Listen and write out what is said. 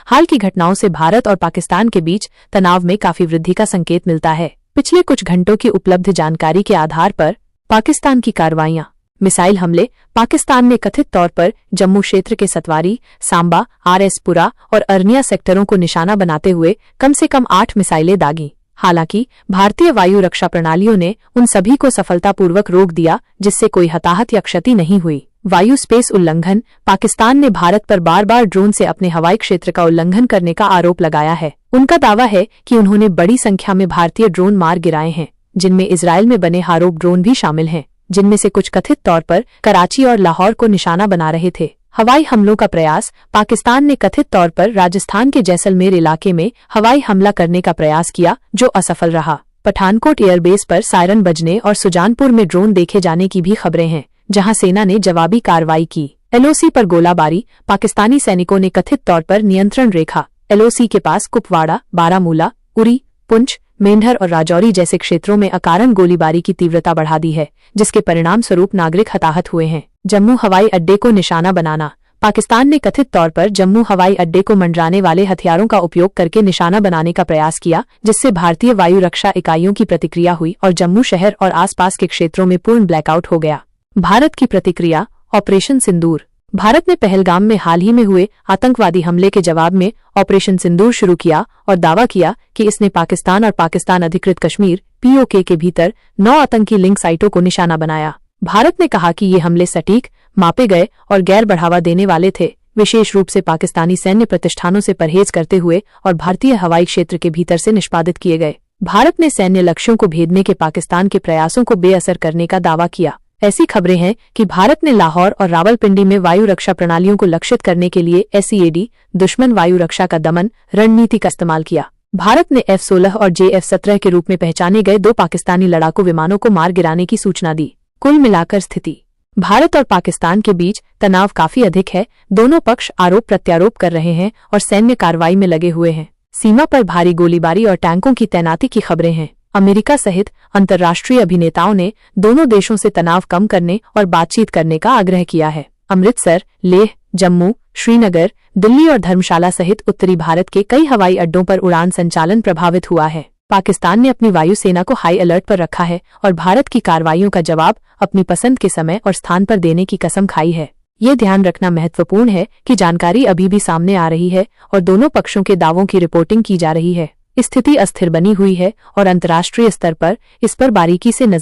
हाल की घटनाओं से भारत और पाकिस्तान के बीच तनाव में काफी वृद्धि का संकेत मिलता है। पिछले कुछ घंटों की उपलब्ध जानकारी के आधार पर पाकिस्तान की कार्रवाइयां। मिसाइल हमले। पाकिस्तान ने कथित तौर पर जम्मू क्षेत्र के सतवारी, सांबा, RS-पुरा और अरनिया सेक्टरों को निशाना बनाते हुए कम से कम 8 मिसाइलें दागीं। हालांकि भारतीय वायु रक्षा प्रणालियों ने उन सभी को सफलतापूर्वक रोक दिया, जिससे कोई हताहत या क्षति नहीं हुई। वायु स्पेस उल्लंघन। पाकिस्तान ने भारत पर बार बार ड्रोन से अपने हवाई क्षेत्र का उल्लंघन करने का आरोप लगाया है। उनका दावा है कि उन्होंने बड़ी संख्या में भारतीय ड्रोन मार गिराए हैं, जिनमें इजरायल में बने हारोप ड्रोन भी शामिल हैं, जिनमें से कुछ कथित तौर पर कराची और लाहौर को निशाना बना रहे थे। हवाई हमलों का प्रयास। पाकिस्तान ने कथित तौर पर राजस्थान के जैसलमेर इलाके में हवाई हमला करने का प्रयास किया, जो असफल रहा। पठानकोट एयरबेस पर सायरन बजने और सुजानपुर में ड्रोन देखे जाने की भी खबरें हैं, जहां सेना ने जवाबी कार्रवाई की। LOC पर गोलाबारी। पाकिस्तानी सैनिकों ने कथित तौर पर नियंत्रण रेखा LOC के पास कुपवाड़ा, बारामूला, उरी, पुंछ, मेंढर और राजौरी जैसे क्षेत्रों में अकारण गोलीबारी की तीव्रता बढ़ा दी है, जिसके परिणाम स्वरूप नागरिक हताहत हुए हैं। जम्मू हवाई अड्डे को निशाना बनाना। पाकिस्तान ने कथित तौर पर जम्मू हवाई अड्डे को मंडराने वाले हथियारों का उपयोग करके निशाना बनाने का प्रयास किया, जिससे भारतीय वायु रक्षा इकाइयों की प्रतिक्रिया हुई और जम्मू शहर और आसपास के क्षेत्रों में पूर्ण ब्लैकआउट हो गया। भारत की प्रतिक्रिया। ऑपरेशन सिंदूर। भारत ने पहलगाम में हाल ही में हुए आतंकवादी हमले के जवाब में ऑपरेशन सिंदूर शुरू किया और दावा किया कि इसने पाकिस्तान और पाकिस्तान अधिकृत कश्मीर POK के भीतर 9 आतंकी लिंक साइटों को निशाना बनाया। भारत ने कहा कि ये हमले सटीक, मापे गए और गैर बढ़ावा देने वाले थे, विशेष रूप से पाकिस्तानी सैन्य प्रतिष्ठानों से परहेज करते हुए और भारतीय हवाई क्षेत्र के भीतर से निष्पादित किए गए। भारत ने सैन्य लक्ष्यों को भेदने के पाकिस्तान के प्रयासों को बेअसर करने का दावा किया। ऐसी खबरें हैं कि भारत ने लाहौर और रावलपिंडी में वायु रक्षा प्रणालियों को लक्षित करने के लिए SEAD, दुश्मन वायु रक्षा का दमन रणनीति का इस्तेमाल किया। भारत ने F-16 और JF-17 के रूप में पहचाने गए 2 पाकिस्तानी लड़ाकू विमानों को मार गिराने की सूचना दी। कुल मिलाकर स्थिति। भारत और पाकिस्तान के बीच तनाव काफी अधिक है। दोनों पक्ष आरोप प्रत्यारोप कर रहे हैं और सैन्य कार्रवाई में लगे हुए हैं। सीमा पर भारी गोलीबारी और टैंकों की तैनाती की खबरें हैं। अमेरिका सहित अंतर्राष्ट्रीय अभिनेताओं ने दोनों देशों से तनाव कम करने और बातचीत करने का आग्रह किया है। अमृतसर, लेह, जम्मू, श्रीनगर, दिल्ली और धर्मशाला सहित उत्तरी भारत के कई हवाई अड्डों पर उड़ान संचालन प्रभावित हुआ है। पाकिस्तान ने अपनी वायुसेना को हाई अलर्ट पर रखा है और भारत की कार्रवाइयों का जवाब अपनी पसंद के समय और स्थान पर देने की कसम खाई है। ये ध्यान रखना महत्वपूर्ण है कि जानकारी अभी भी सामने आ रही है और दोनों पक्षों के दावों की रिपोर्टिंग की जा रही है। स्थिति अस्थिर बनी हुई है और अंतर्राष्ट्रीय स्तर पर इस पर बारीकी से नजर